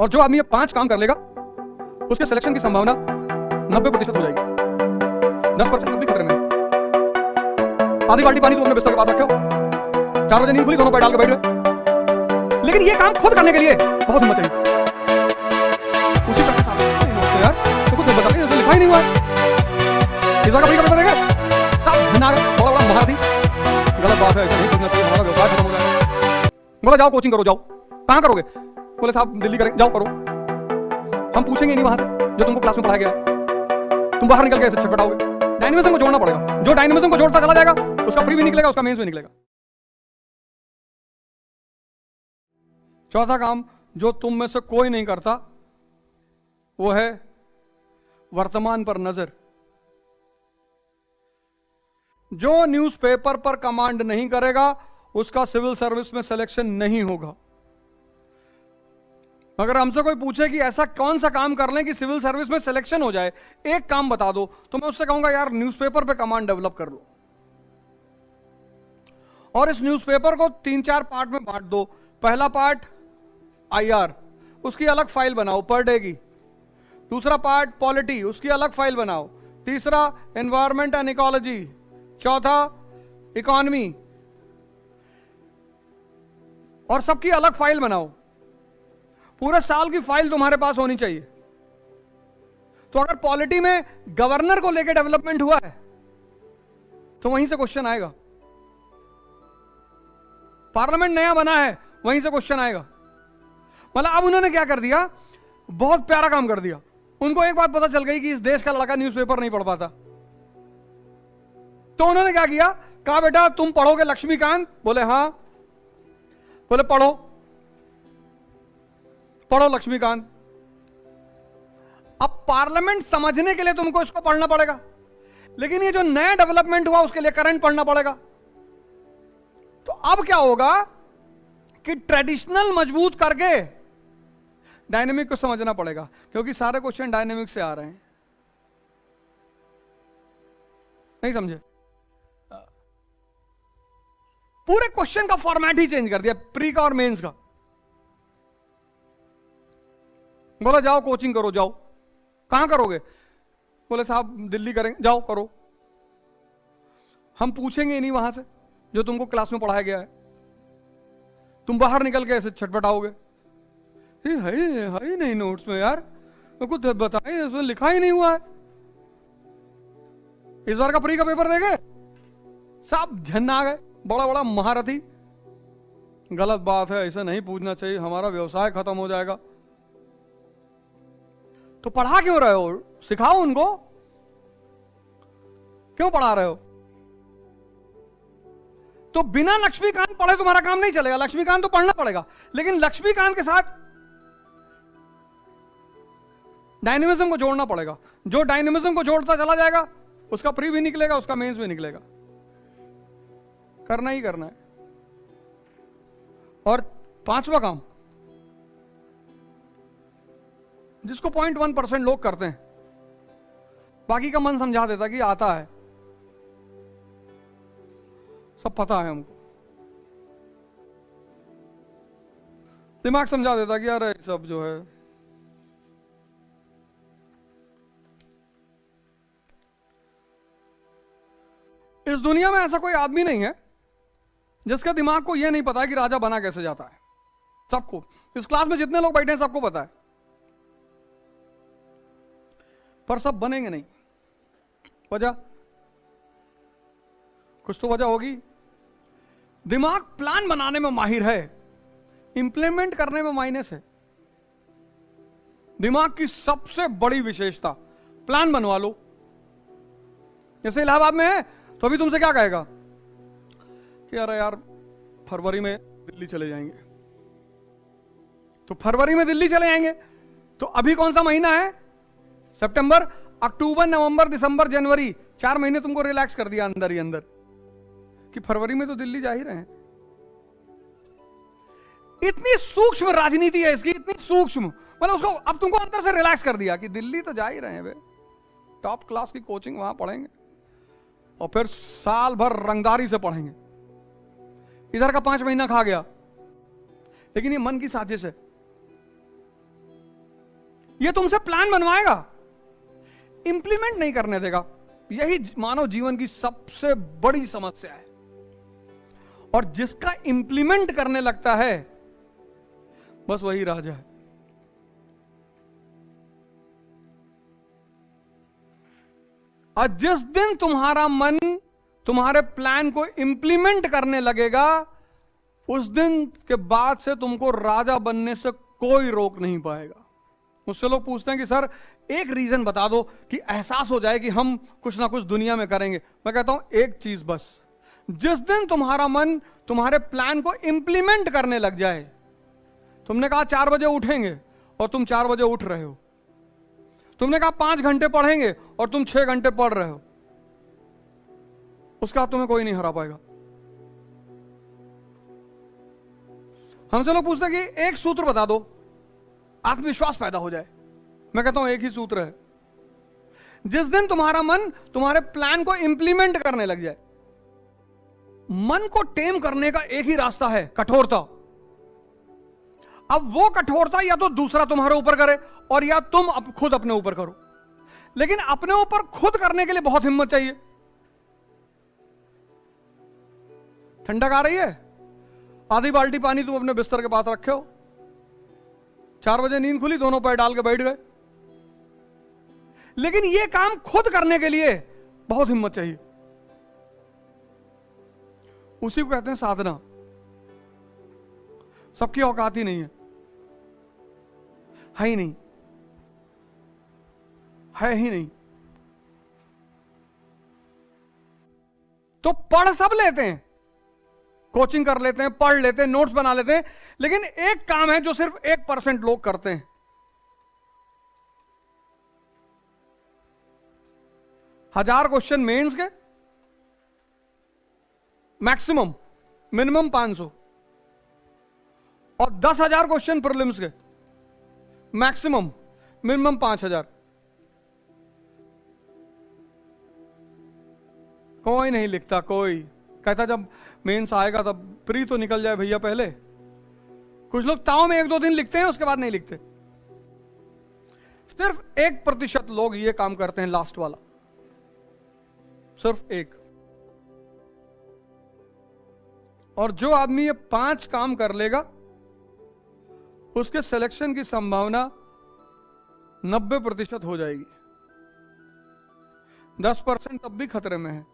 और जो आदमी ये 5 काम कर लेगा उसके सिलेक्शन की संभावना 90% हो जाएगी। 10% कभी खतरे में। आधी बाल्टी पानी तुम अपने बिस्तर के पास रखे हो, 4 बजे नींद खुली, दोनों पैर डाल के बैठ गए, लेकिन ये काम खुद करने के लिए बहुत हिम्मत चाहिए। उसी तरह से यार तो कुछ बता नहीं, लिखा ही नहीं हुआ है। इस बार का पेपर देगा सब भिना गए, बड़ा बड़ा महारथी। गलत बात है, ऐसा नहीं सोचना चाहिए, हमारा व्यवसाय खत्म हो जाएगा। बोला जाओ कोचिंग करो, जाओ। कहां करोगे? बोले साहब दिल्ली करेंगे। जाओ करो, हम पूछेंगे नहीं वहां से जो तुमको क्लास में पढ़ाया गया है, तुम बाहर निकल के ऐसे छटपटाओगे। डायनेमिज्म को जोड़ना पड़ेगा, जो डायनेमिज्म को जोड़ता चला जाएगा उसका प्री भी निकलेगा, उसका मेंस भी निकलेगा। चौथा काम जो तुम में से कोई नहीं करता वो है वर्तमान पर नजर। जो न्यूज़पेपर पर कमांड नहीं करेगा उसका सिविल सर्विस में सिलेक्शन नहीं होगा। अगर हमसे कोई पूछे कि ऐसा कौन सा काम कर लें कि सिविल सर्विस में सिलेक्शन हो जाए, एक काम बता दो, तो मैं उससे कहूंगा यार न्यूज़पेपर पे कमांड डेवलप कर लो और इस न्यूज़पेपर को 3-4 पार्ट में बांट दो। पहला पार्ट IR, उसकी अलग फाइल बनाओ पर डे की। दूसरा पार्ट पॉलिटी, उसकी अलग फाइल बनाओ। तीसरा एनवायरमेंट एंड इकोलॉजी। चौथा इकोनॉमी, और सबकी अलग फाइल बनाओ। पूरे साल की फाइल तुम्हारे पास होनी चाहिए। तो अगर पॉलिटी में गवर्नर को लेकर डेवलपमेंट हुआ है तो वहीं से क्वेश्चन आएगा। पार्लियामेंट नया बना है, वहीं से क्वेश्चन आएगा। मतलब अब उन्होंने क्या कर दिया, बहुत प्यारा काम कर दिया। उनको एक बात पता चल गई कि इस देश का लड़का न्यूज़पेपर नहीं पढ़ पाता, तो उन्होंने क्या किया, कहा बेटा तुम पढ़ोगे लक्ष्मीकांत? बोले हां। बोले पढ़ो, पढ़ो लक्ष्मीकांत। अब पार्लियामेंट समझने के लिए तुमको इसको पढ़ना पड़ेगा, लेकिन ये जो नया डेवलपमेंट हुआ उसके लिए करंट पढ़ना पड़ेगा। तो अब क्या होगा कि ट्रेडिशनल मजबूत करके डायनेमिक को समझना पड़ेगा, क्योंकि सारे क्वेश्चन डायनेमिक से आ रहे हैं। नहीं समझे? पूरे क्वेश्चन का फॉर्मेट ही चेंज कर दिया, प्री का और मेंस का। बोला जाओ कोचिंग करो, जाओ। कहां करोगे? बोले साहब दिल्ली करेंगे। जाओ करो, हम पूछेंगे नहीं वहां से जो तुमको क्लास में पढ़ाया गया है, तुम बाहर निकल के ऐसे छटपटाओगे। है नहीं नोट्स में यार, तो कुछ बताए, उसमें लिखा ही नहीं हुआ है। इस बार का प्री का पेपर देंगे सब झन आ गए, बड़ा बड़ा महारथी। गलत बात है, ऐसा नहीं पूछना चाहिए, हमारा व्यवसाय खत्म हो जाएगा। तो पढ़ा क्यों रहे हो? सिखाओ उनको, क्यों पढ़ा रहे हो? तो बिना लक्ष्मीकांत पढ़े तुम्हारा काम नहीं चलेगा। लक्ष्मीकांत तो पढ़ना पड़ेगा, लेकिन लक्ष्मीकांत के साथ डायनेमिज्म को जोड़ना पड़ेगा। जो डायनेमिज्म को जोड़ता चला जाएगा उसका प्री भी निकलेगा, उसका मेंस भी निकलेगा। करना ही करना है। और 5वां काम जिसको 0.1% लोग करते हैं, बाकी का मन समझा देता कि आता है, सब पता है हमको, दिमाग समझा देता कि यार सब जो है। इस दुनिया में ऐसा कोई आदमी नहीं है जिसके दिमाग को यह नहीं पता है कि राजा बना कैसे जाता है। सबको, इस क्लास में जितने लोग बैठे हैं सबको पता है, पर सब बनेंगे नहीं। वजह, कुछ तो वजह होगी। दिमाग प्लान बनाने में माहिर है, इंप्लीमेंट करने में माइनस है। दिमाग की सबसे बड़ी विशेषता, प्लान बनवा लो। जैसे इलाहाबाद में है तो अभी तुमसे क्या कहेगा कि अरे यार फरवरी में दिल्ली चले जाएंगे, तो फरवरी में दिल्ली चले जाएंगे। तो अभी कौन सा महीना है? सितंबर, अक्टूबर, नवंबर, दिसंबर, जनवरी, 4 महीने तुमको रिलैक्स कर दिया अंदर ही अंदर कि फरवरी में तो दिल्ली जा ही रहे हैं। इतनी सूक्ष्म राजनीति है इसकी, इतनी सूक्ष्म, मतलब उसको अब तुमको अंदर से रिलैक्स कर दिया कि दिल्ली तो जा ही रहे हैं, टॉप क्लास की कोचिंग वहां पढ़ेंगे और फिर साल भर रंगदारी से पढ़ेंगे। इधर का 5 महीना खा गया, लेकिन ये मन की साजिश है। ये तुमसे प्लान बनवाएगा, इंप्लीमेंट नहीं करने देगा। यही मानव जीवन की सबसे बड़ी समस्या है। और जिसका इंप्लीमेंट करने लगता है बस वही राजा है। और जिस दिन तुम्हारा मन तुम्हारे प्लान को इंप्लीमेंट करने लगेगा, उस दिन के बाद से तुमको राजा बनने से कोई रोक नहीं पाएगा। मुझसे लोग पूछते हैं कि सर एक रीजन बता दो कि एहसास हो जाए कि हम कुछ ना कुछ दुनिया में करेंगे। मैं कहता हूं एक चीज बस, जिस दिन तुम्हारा मन तुम्हारे प्लान को इंप्लीमेंट करने लग जाए, तुमने कहा 4 बजे उठेंगे और तुम 4 बजे उठ रहे हो, तुमने कहा 5 घंटे पढ़ेंगे और तुम 6 घंटे पढ़ रहे हो, उसके बाद तुम्हें कोई नहीं हरा पाएगा। हमसे लोग पूछते हैं कि एक सूत्र बता दो आत्मविश्वास पैदा हो जाए। मैं कहता हूं एक ही सूत्र है, जिस दिन तुम्हारा मन तुम्हारे प्लान को इंप्लीमेंट करने लग जाए। मन को टेम करने का एक ही रास्ता है, कठोरता। अब वो कठोरता या तो दूसरा तुम्हारे ऊपर करे और या तुम खुद अपने ऊपर करो, लेकिन अपने ऊपर खुद करने के लिए बहुत हिम्मत चाहिए। ठंडक आ रही है, आधी बाल्टी पानी तुम अपने बिस्तर के पास रखे हो, 4 बजे नींद खुली, दोनों पैर डाल के बैठ गए। लेकिन यह काम खुद करने के लिए बहुत हिम्मत चाहिए। उसी को कहते हैं साधना। सबकी औकात ही नहीं है ही नहीं, है ही नहीं। तो पढ़ सब लेते हैं, कोचिंग कर लेते हैं, पढ़ लेते हैं, नोट्स बना लेते हैं, लेकिन एक काम है जो सिर्फ 1% लोग करते हैं। हजार क्वेश्चन मेंस के, मैक्सिमम मिनिमम 500, और 10,000 क्वेश्चन प्रीलिम्स के, मैक्सिमम मिनिमम 5,000। कोई नहीं लिखता, कोई कहता जब मेंस आएगा तब प्री तो निकल जाए भैया पहले। कुछ लोग ताव में 1-2 दिन लिखते हैं, उसके बाद नहीं लिखते। सिर्फ 1% लोग ये काम करते हैं, लास्ट वाला, सिर्फ 1। और जो आदमी ये 5 काम कर लेगा, उसके सिलेक्शन की संभावना 90% हो जाएगी। 10% तब भी खतरे में है।